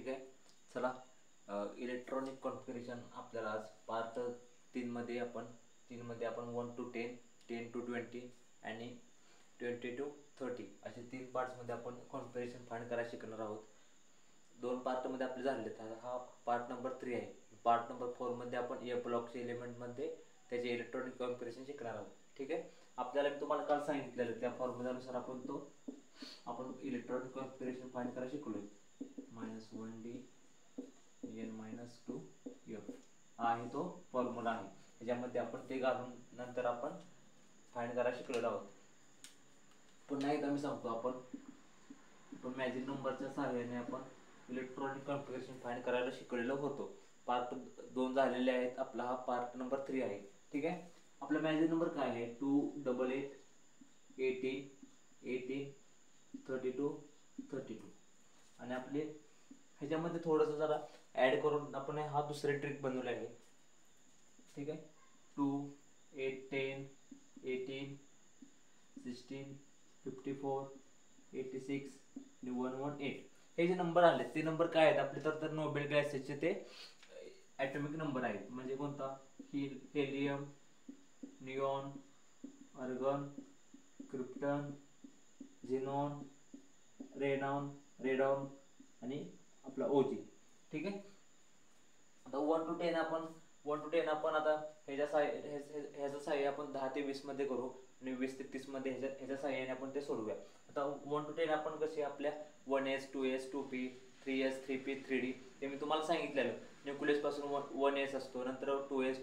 ठीक आहे. चला, इलेक्ट्रॉनिक कॉन्फिगरेशन आपल्याला आज पार्ट 3मध्ये आपण 1 to 10, 10 to 20 आणि 20 to 30 असे 3 पार्ट्समध्ये आपण कॉन्फिगरेशन फाइंड करायला शिकणार आहोत. 2 पार्टमध्ये आपले झाले. हा पार्ट नंबर 3 आहे. पार्ट नंबर 4 मध्ये आपण या ब्लॉकच्या एलिमेंटमध्ये त्याचे इलेक्ट्रॉनिक कॉन्फिगरेशन शिकणार आहोत. ठीक आहे. आपल्याला मी तुम्हाला काल सांगितलेलं त्या फॉर्म्युलानुसार आपण इलेक्ट्रॉनिक कॉन्फिगरेशन फाइंड करायला शिकलोय. -1d n-2f हा आहे तो फॉर्म्युला आहे. त्याच्यामध्ये आपण ते घालून नंतर आपण फाइंड करायला शिकलेलो आहोत. पुन्हा एकदा मी सांगतो, आपण मॅजिक नंबरच्या सहाय्याने आपण इलेक्ट्रॉनिक कॉन्फिगरेशन फाइंड करायला शिकलेलो होतो. पार्ट 2 झालेले आहेत. आपला हा पार्ट नंबर 3 आहे. ठीक आहे. आपला मॅजिक नंबर काय आहे? 2 8 8 18 18 32 32 आणि आपले ह्याच्यामध्ये थोडंसं जरा ऍड करून आपण हा दुसरे ट्रिक बनवले आहे. ठीक आहे. 2 8 10 18 16 54 86 आणि 118 हे जे नंबर आले ते नंबर काय आहेत आपले? तर नोबेल गॅसेसचे ते ॲटॉमिक नंबर आहेत. म्हणजे कोणता? Helium, neon, argon, krypton, xenon, radon आणि आपला ओजी. ठीक आहे. आता 1 to 10 आपण आता ह्याचं सहाय्य आपण 10 ते 20 मध्ये करू आणि 20 ते 30 मध्ये ह्याच्या सहाय्याने आपण ते सोडवूया. आता 1 to 10 आपण कसे आपल्या 1s 2s 2p 3s 3p 3d ते मी तुम्हाला सांगितलेलं. न्यूक्लियस पासून 1s असतो, नंतर 2s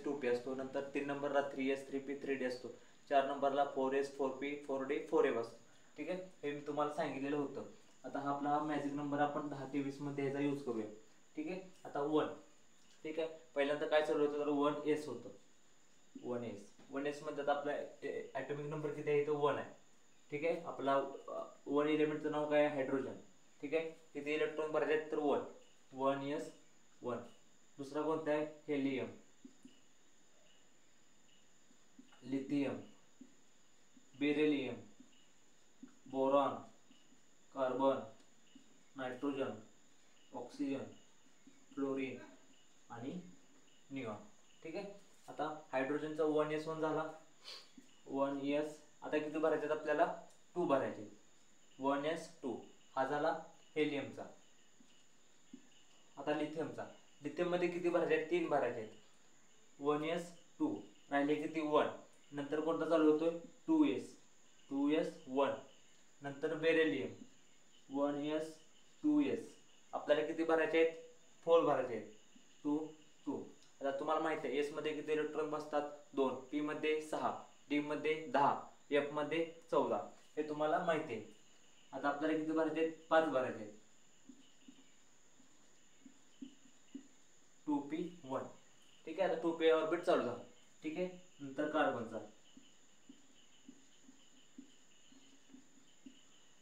2p असतो, नंतर 3 नंबरला 3s 3p 3d असतो, 4 नंबरला 4s 4p 4d 4f असतो. ठीक आहे. हे मी तुम्हाला सांगितलेलं होतं. आता हा आपला मॅजिक नंबर आपण 10 ते 20 मध्ये ह्याचा यूज करूया. ठीक आहे. आता 1. ठीक आहे. पहिल्यांदा काय चालू होतं? तर 1s होतं. 1s मध्ये आता आपला ॲटॉमिक नंबर किती आहे? तो 1 आहे. ठीक आहे. आपला 1 एलिमेंटचं नाव काय आहे? हायड्रोजन. ठीक आहे. किती इलेक्ट्रॉन भरायचे आहेत? तर 1s 1. दुसरा कोणता आहे? Helium, lithium, beryllium, boron, carbon, nitrogen, oxygen, fluorine आणि निऑन. ठीक आहे. आता हायड्रोजनचा 1s1 झाला. 1s आता किती भरायचे आहेत आपल्याला? 2 भरायचे. 1s2 हा झाला हेलियमचा. आता लिथियम मध्ये किती भरायचे आहेत? 3 भरायचे आहेत. 1s2 राहिले किती? 1. नंतर कोणता चालू होतोय? 2s 1. नंतर बेरिलियम 1s 2s आपल्याला किती भरायचे आहेत? 4 भरायचे आहेत. 2 2. आता तुम्हाला माहिती आहे एस मध्ये किती इलेक्ट्रॉन बसतात? 2, पी मध्ये 6, डी मध्ये 10, एफ मध्ये 14 हे तुम्हाला माहिती आहे. आता आपल्याला किती भरायचे आहेत? 5 भरायचे आहेत. 2p1. ठीक आहे. आता 2p ऑर्बिट चालू झाला. ठीक आहे. नंतर कार्बनचा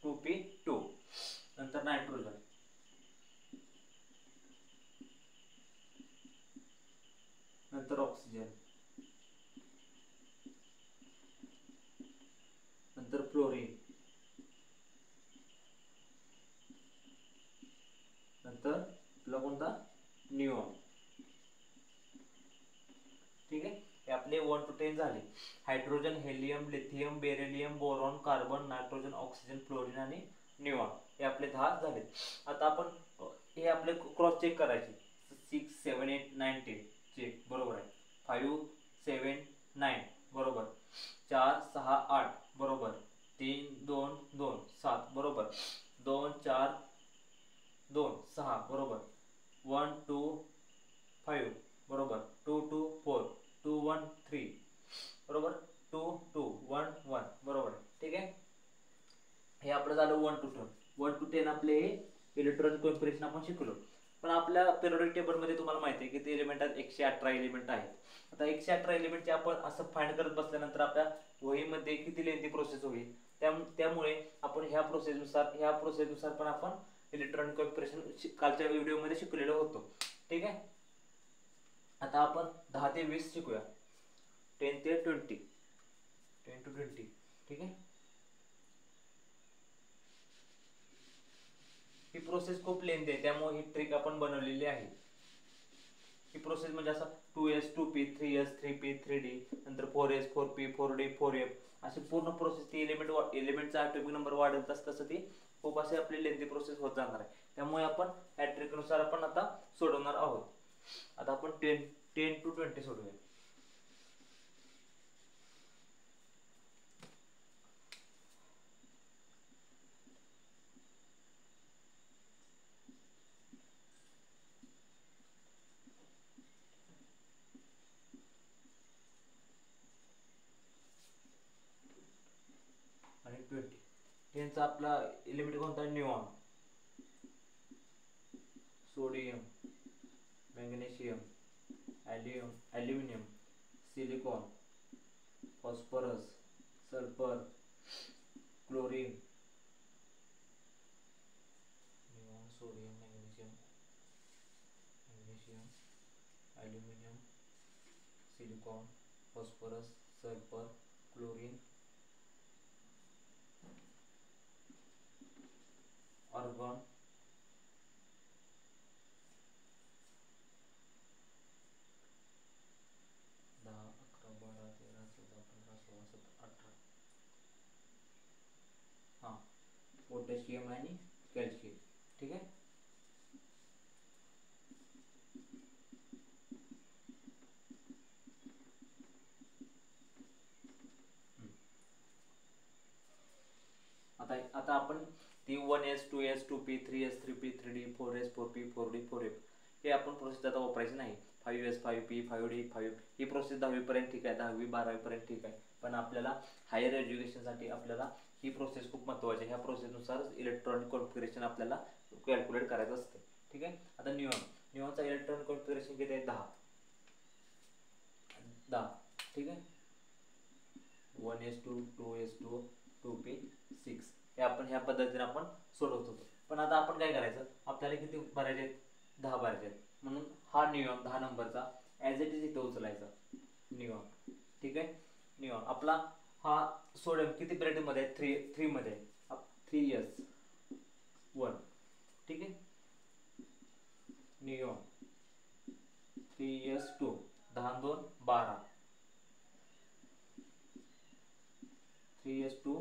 2p2. नंतर नायट्रोजन, नंतर ऑक्सिजन, नंतर फ्लोरीन, नंतर आपला कोणता? निऑन. ठीक आहे. हे आपले 1 to 10 झाले. Hydrogen, helium, lithium, beryllium, boron, carbon, nitrogen, oxygen, fluorine आणि निऑन हे आपले 10 झाले. आता आपण हे आपले क्रॉस चेक करायचे. 6 7 8 9 10 चेक बरोबर आहे. 5 7 9 बरोबर. 4 6 8 बरोबर. 3 2 2 7 बरोबर. 2 4 2 6 बरोबर. 1 2 5 बरोबर. 2 2 4 2 1 3 बरोबर. 2 2 1 1 बरोबर. ठीक आहे. हे आपलं झालं 1 to 10. 1 to 10 आपले हे इलेक्ट्रॉनिक कॉन्फिगरेशन आपण शिकलो. पण आपल्या पिरियोडिक टेबल मध्ये तुम्हाला माहिती आहे किती एलिमेंट आहेत? 118 एलिमेंट आहेत. आता 118 एलिमेंटचे आपण असं फाइंड करत बसल्यानंतर आपल्या वहीमध्ये किती लेंथी प्रोसेस होईल. त्यामुळे आपण ह्या प्रोसेसनुसार पण आपण इलेक्ट्रॉनिक कॉन्फिगरेशन कालच्या व्हिडिओमध्ये शिकलेलो होतो. ठीक आहे. आता आपण 10 ते 20 शिकूया. 10 ते 20 10 to 20. ठीक आहे. ही प्रोसेस खूप लेंदी आहे, त्यामुळे ही ट्रिक आपण बनवलेली आहे. ही प्रोसेस म्हणजे असं 2s 2p 3s 3p 3d नंतर 4s 4p 4d 4f अशी पूर्ण प्रोसेस ती एलिमेंटचा ॲटॉमिक नंबर वाढत तसं ती खूप अशी आपली लेंदी प्रोसेस होत जाणार आहे. त्यामुळे आपण ह्या ट्रिकनुसार आपण आता सोडवणार आहोत. आता आपण 10 to 20 सोडूया. आणि 20 10चा आपला एलिमेंट कोणता? Neon, sodium, magnesium, aluminium, silicon, phosphorus, sulphur, chlorine, neon, sodium, magnesium, aluminium, silicon, phosphorus, sulphur, chlorine, argon, potassium आणि कॅल्शियम. ठीक आहे. आता आपण ती 1s 2s 2p 3s 3p 3d 4s 4p 4d 4f हे आपण प्रोसेस आता वापरायची नाही. 5s 5p 5d 5f ही प्रोसेस 10वी पर्यंत ठीक आहे, 10वी 12वी पर्यंत ठीक आहे. पण आपल्याला हायर एज्युकेशनसाठी आपल्याला ही प्रोसेस खूप महत्त्वाची आहे. ह्या प्रोसेसनुसार इलेक्ट्रॉनिक कॉन्फिगरेशन आपल्याला कॅल्क्युलेट करायचं असते. ठीक आहे. आता निऑनचा इलेक्ट्रॉनिक कॉन्फिगरेशन किती आहे? 10. ठीक आहे. 1s2 2s2 2p 6 हे आपण ह्या पद्धतीने आपण सोडवत होतो. पण आता आपण काय करायचं, आपल्याला किती भरायचे आहेत? 10 भरायचे आहेत. म्हणून हा निऑन 10 नंबरचा ॲज इट इज इथं उचलायचा निऑन. ठीक आहे. निऑन आपला हा सोडियम किती पिरियडमध्ये आहे? 3 मध्ये आहे. 3s1. ठीक आहे. Neon 3s2 10 2 12 3s2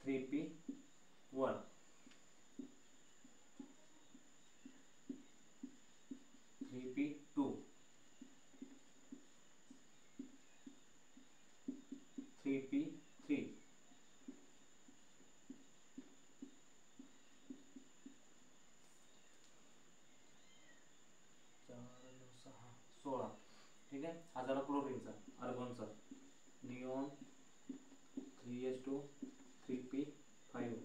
3p1 3p2 3p3 16. ठीक आहे. हा झाला क्लोरीनचा. आर्गॉनचा निऑन 3s2 3p5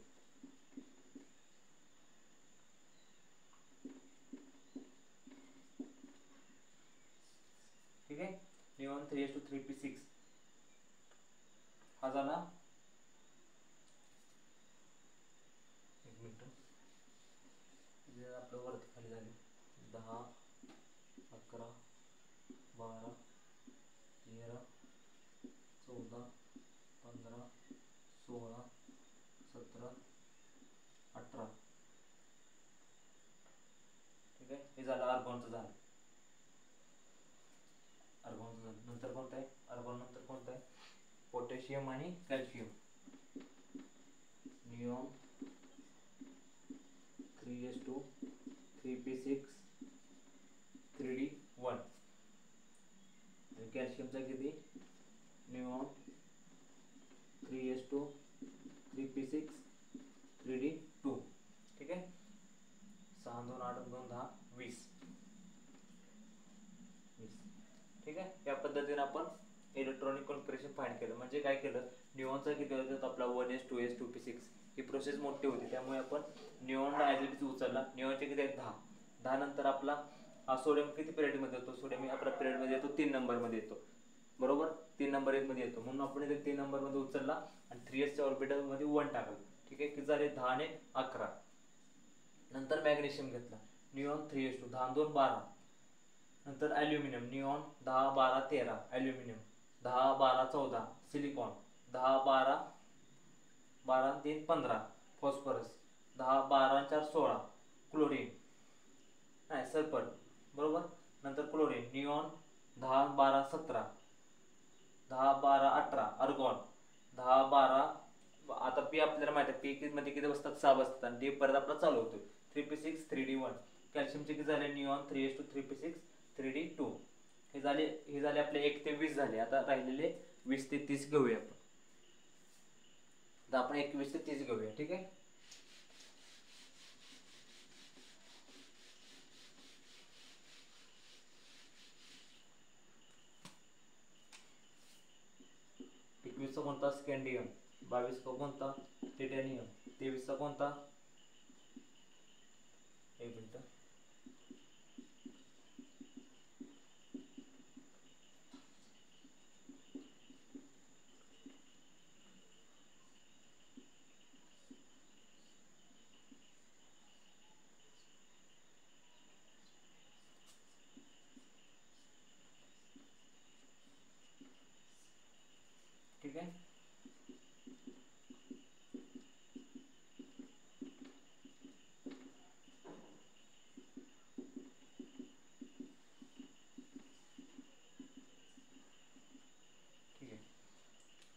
ठीक आहे. निऑन 3s2 3p6 हा झाला. एक मिनिट आपलं वरती खाली झाले 10 11 12 13 14 15 16 17 18. ठीक आहे. हे झालं आर्गॉनचं झालं. नंतर कोणतं आहे? आर्गॉन नंतर कोणतं आहे? पोटॅशियम आणि calcium. Neon 3s2 3p6 3d1 आणि कॅल्शियमचा किती? Neon 3s2 3p6 3d2. ठीक आहे. 6 2 8 2 10 20. ठीक आहे. या पद्धतीने आपण इलेक्ट्रॉनिक कॉन्फिगरेशन फाइंड केलं. म्हणजे काय केलं, निऑनचा किती होता आपला 1s 2s 2p6 ही प्रोसेस मोठी होती, त्यामुळे आपण निऑनला ॲज इट इज उचलला. निऑनचे किती आहेत? 10. 10 नंतर आपला सोडियम किती पिरियडमध्ये येतो? सोडियम आपला पिरियडमध्ये येतो 3 नंबरमध्ये येतो. बरोबर. 3 नंबर मध्ये येतो, म्हणून आपण इथे 3 नंबरमध्ये उचलला आणि 3sच्या ऑर्बिटलमध्ये 1 टाकलं. ठीक आहे. किती झाले? 10 आणि 11. नंतर मॅग्नेशियम घेतला. Neon 3s2 10 2 12. नंतर aluminium neon 10 12 13 aluminium 10 12 14 silicon 10 12 12 3 15 phosphorus 10 12 4 16 chlorine नाही सल्फर बरोबर, नंतर क्लोरीन, निऑन 10 12 17, 10 12 18, अर्गॉन 10 12, आता पी आपल्याला माहिती आहे पी मध्ये किती बसतात 6 बसतात आणि डी परत आपला चालू होतो 3p6 3d1. कॅल्शियमचे किती झाले निऑन 3s2 3p6 3d2. हे झाले आपले 1 ते 20 झाले. आता राहिलेले 20 ते 30 घेऊया आपण. आता आपण 21 ते 30 घेऊया. ठीक आहे. एकवीसचा कोणता स्कॅन्डियम, 22 कोणता टिटॅनियम, 23 कोणता, एक मिनिट, ठीक आहे.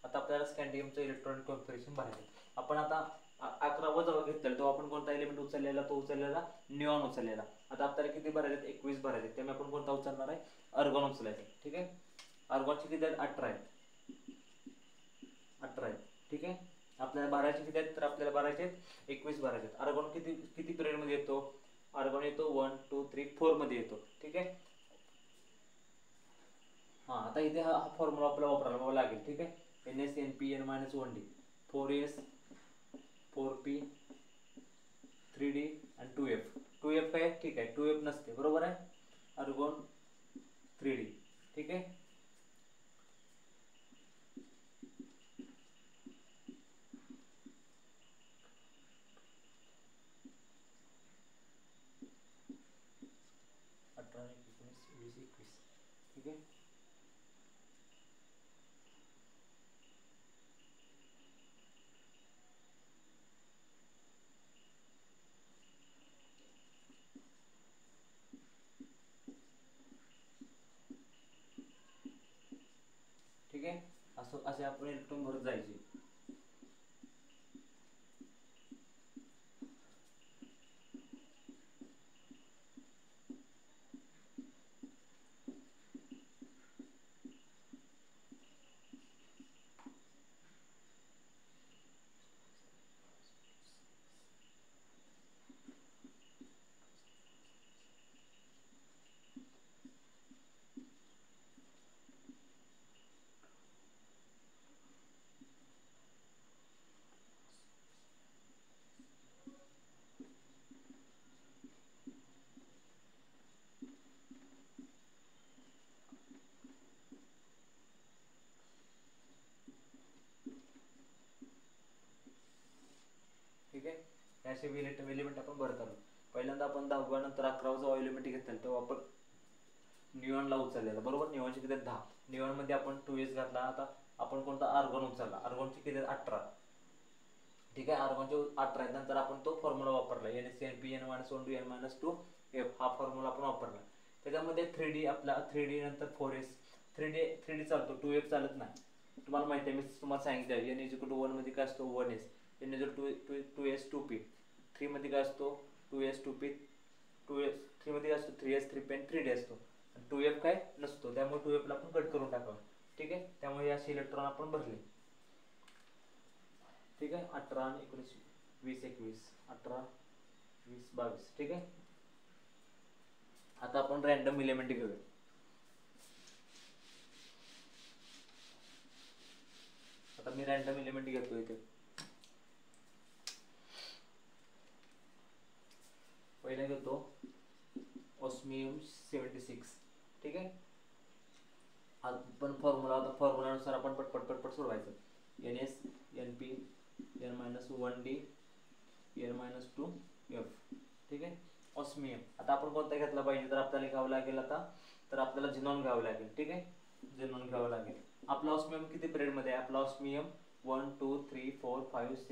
आता आपल्याला स्कॅन्डियमचं इलेक्ट्रॉनिक कॉन्फिगरेशन भरायचं. आपण आता 11वा जेव्हा घेतलेला तेव्हा आपण कोणता एलिमेंट उचललेला, तो उचललेला निऑन उचललेला. आता आपल्याला किती भरायचे, 21 भरायचे. त्यामुळे आपण कोणता उचलणार आहे, अर्गॉन उचलायचा. ठीक आहे. अर्गॉनचे किती आहेत, 18 आहेत. 18 आहेत. ठीक आहे. आपल्याला भरायचे किती आहेत, तर आपल्याला भरायचे 21 भरायचे. अर्गॉन किती पिरियड मध्ये येतो, अर्गॉन येतो 1 2 3 4 मध्ये येतो. ठीक आहे. हा आता इथे हा फॉर्म्युला आपल्याला वापरायला लागेल. ठीक आहे. NaCnPn-1d 4s 4p 3d आणि 2f काय, ठीक आहे 2f नसते बरोबर आहे. अर्गॉन 3d. ठीक आहे. ठीक आहे. ठीक आहे. असे आपण इलेक्ट्रॉन भरत जायचे. ठीक आहे. असे एलिमेंट आपण भरत आलो. पहिल्यांदा आपण 10वा नंतर 11वा जो एलिमेंट घेतलेला तेव्हा आपण निऑनला उचललेला बरोबर. निऑनचे किती 10, निऑन मध्ये आपण 2s घातला. आता आपण कोणता अर्गॉन उचलला, अर्गॉनचे किती 18. ठीक आहे. अर्गॉनचे 18 आहेत. नंतर आपण तो फॉर्म्युला वापरला NaCnPn-1d n-2f हा फॉर्म्युला आपण वापरला. त्याच्यामध्ये 3d आपला 3d नंतर 4s 3d चालतो 2f चालत नाही. तुम्हाला माहिती आहे, मी तुम्हाला सांगितलं n=1 मध्ये काय असतो 1s, n=2s 2p, 3 मध्ये काय असतो 2s 2p, 3 मध्ये काय असतो 3s 3p आणि 3d असतो. 2f काय नसतो, त्यामुळे 2f ला आपण कट करून टाकावं. ठीक आहे. त्यामुळे असे इलेक्ट्रॉन आपण भरले. ठीक आहे. 18 आणि 19 20 21 18 20 22. ठीक आहे. आता आपण रॅन्डम एलिमेंट घेऊया. आता मी रॅन्डम एलिमेंट घेतो इथे. पहिला घेतो ऑस्मियम 76. ठीक आहे. आपण फॉर्म्युलानुसार आपण पटपट सोडवायचं. NS NP n-1d n-2f. ठीक आहे. ऑस्मियम आता आपण कोणता घेतला पाहिजे, तर आपल्याला घ्यावं लागेल आता, तर आपल्याला झेनॉन घ्यावं लागेल. ठीक आहे. झेनॉन घ्यावं लागेल. आपला ऑस्मियम किती पिरियड मध्ये आहे, आपला ऑस्मियम 1 2 3 4 5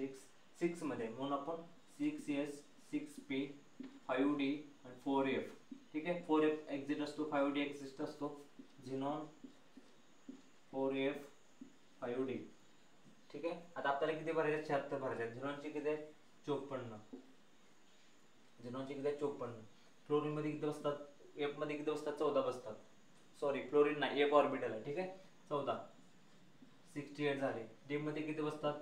6 मध्ये, म्हणून आपण 6s 6p 5D आणि 4F. ठीक आहे, 4F एक्झिट असतो, 5D एक्झिट असतो. झिनॉन 4F 5D. ठीक आहे, आता आपल्याला किती भरायचे? 76 भरायचे. झिनॉनचे किती आहे? 54. झिनॉनचे किती आहे? 54. फ्लोरीन मध्ये किती बसतात? एफ मध्ये किती बसतात? 14 बसतात. सॉरी, फ्लोरीन नाही, एफ ऑर्बिटल आहे. ठीक आहे, 14, 68 झाले. डी मध्ये किती बसतात?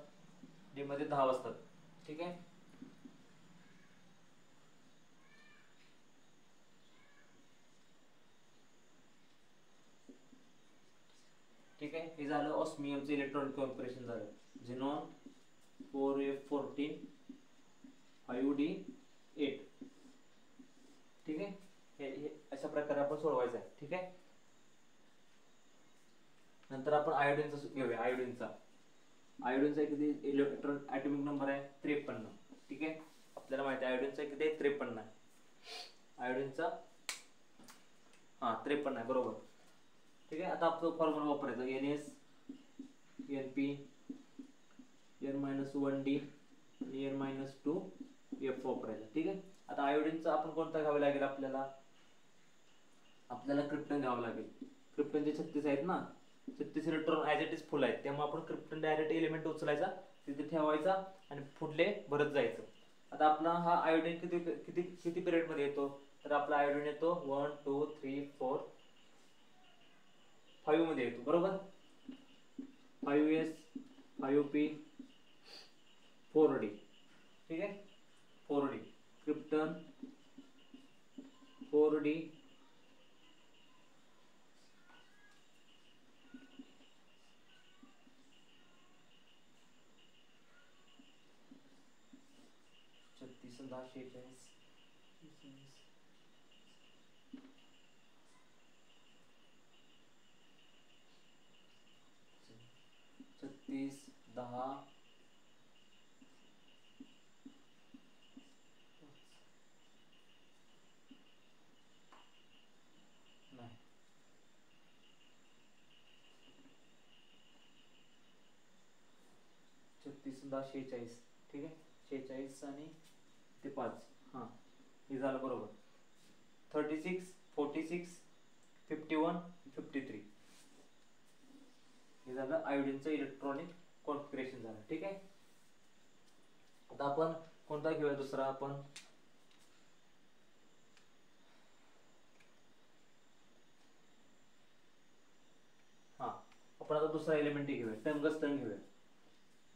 डी मध्ये 10 बसतात. ठीक आहे, ठीक आहे. हे झालं ऑस्मियमचं इलेक्ट्रॉनिक कॉन्फिगरेशन झालं. झिनॉन 4F14 5D 8. ठीक आहे, हे अशा प्रकारे आपण सोडवायचं आहे. ठीक आहे, नंतर आपण आयोडीनचा घेऊया. आयोडीनचा किती इलेक्ट्रॉन ॲटॉमिक नंबर आहे? 53. ठीक आहे, आपल्याला माहिती आहे आयोडीनचा किती आहे? 53 आहे. आयोडीनचा 53 आहे, बरोबर. ठीक आहे, आता आपण फॉर्म्युला वापरायचा. NS NP N-1D आणि N-2F वापरायचा. ठीक आहे, आता आयोडीनचा आपण कोणता घ्यावा लागेल? आपल्याला क्रिप्टन घ्यावं लागेल. क्रिप्टनचे 36 आहेत ना, 36 इलेक्ट्रॉन ॲज इट इज फुल आहेत, त्यामुळे आपण क्रिप्टन डायरेक्ट एलिमेंट उचलायचा, तिथे ठेवायचा आणि पुढले भरत जायचं. आता आपला हा आयोडीन किती किती किती पिरियड मध्ये येतो? तर आपला आयोडीन येतो 1 2 3 4 5 मध्ये येतो, बरोबर. 5S 5P 4D. ठीक आहे, 4D क्रिप्टन 4D 36 10 46 36 10 नाही 36 10 46. ठीक आहे, 46 आणि ते 5. हां, हे झालं बरोबर. 36 46 51 53 हे झालं आयोडीनचं इलेक्ट्रॉनिक कॉन्फिगरेशन झालं. ठीक आहे, आता आपण कोणता घेऊया? दुसरा आपण आपण आता दुसरा एलिमेंट घेऊया, टंगस्टन घेऊया.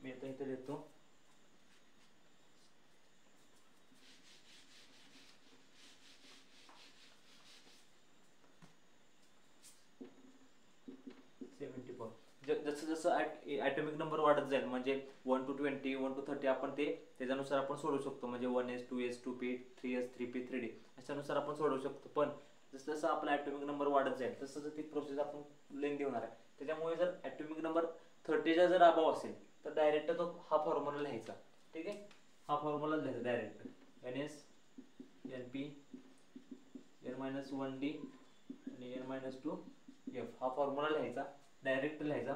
मी आता इथे लिहितो. जसं जसं ॲटॉमिक नंबर वाढत जाईल, म्हणजे 1 to 20 1 to 30 आपण ते त्याच्यानुसार आपण सोडवू शकतो. म्हणजे 1S 2S 2P 3S 3P 3D अशानुसार आपण सोडवू शकतो. पण जसं जसं आपला ॲटॉमिक नंबर वाढत जाईल तसं तसं ती प्रोसेस आपण लेंदी होणार आहे. त्याच्यामुळे जर ॲटॉमिक नंबर 30चा जर अभाव असेल तर डायरेक्ट तो हा फॉर्म्युला लिहायचा. ठीक आहे, हा फॉर्म्युला लिहायचा डायरेक्ट. NS NP N-1D आणि N-2F हा फॉर्म्युला लिहायचा, डायरेक्ट लिहायचा.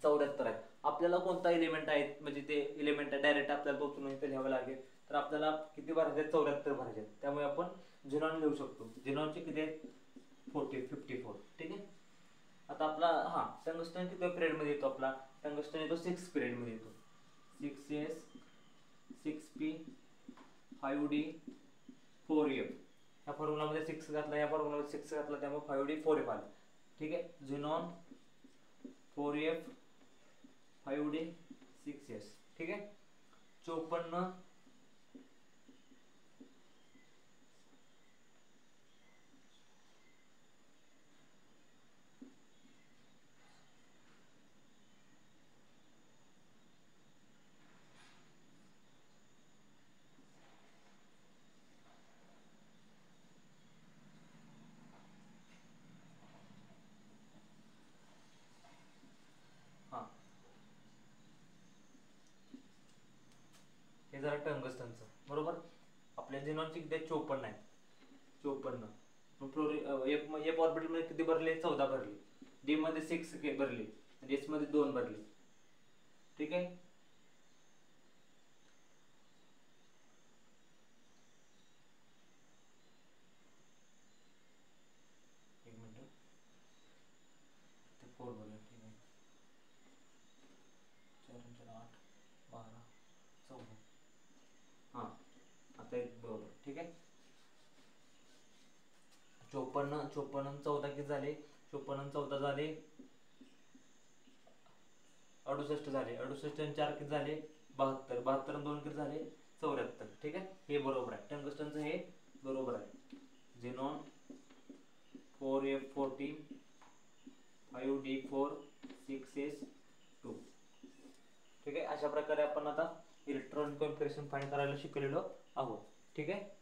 74 आहे. आपल्याला कोणता एलिमेंट आहे, म्हणजे ते एलिमेंट डायरेक्ट आपल्याला पोहोचून इथे लिहावं लागेल. तर आपल्याला किती भरायचे? 74 भरायचे. त्यामुळे आपण झिनॉन लिहू शकतो. झिनॉनचे किती आहेत? 54. ठीक आहे, आता आपला टंगस्टन किती पिरियड मध्ये येतो? आपला टंगस्टन येतो 6 पिरियड मध्ये येतो. 6S 6P 5D 4F. ह्या फॉर्म्युलामध्ये 6 घातला, या फॉर्म्युलामध्ये 6 घातला, त्यामुळे 5D 4F आलं. ठीक आहे, झिनॉन 4F 5D 6S. ठीक आहे, 54 हे जरा टंगस्टनचं, बरोबर. आपल्या झिनॉनची किती 54 आहे. 54. मग एफ ऑर्बिटल मध्ये किती भरले? 14 भरले. डी मध्ये 6 भरले आणि एस मध्ये 2 भरले. ठीक आहे, 12 14 हां आता एक बरोबर ठीक आहे. 54 54 14 किती झाले? 54 14 झाले 68 झाले. 68 आणि 4 किती झाले? 72. 72 आणि 2 किती झाले? 74. ठीक आहे, हे बरोबर आहे. टंगस्टनचं हे बरोबर आहे. Xenon 4F40 5D4 6S2. ठीक आहे, अशा प्रकारे आपण आता इलेक्ट्रॉनिक कॉन्फिगरेशन फाइंड करायला शिकलेलो आहोत. ठीक आहे.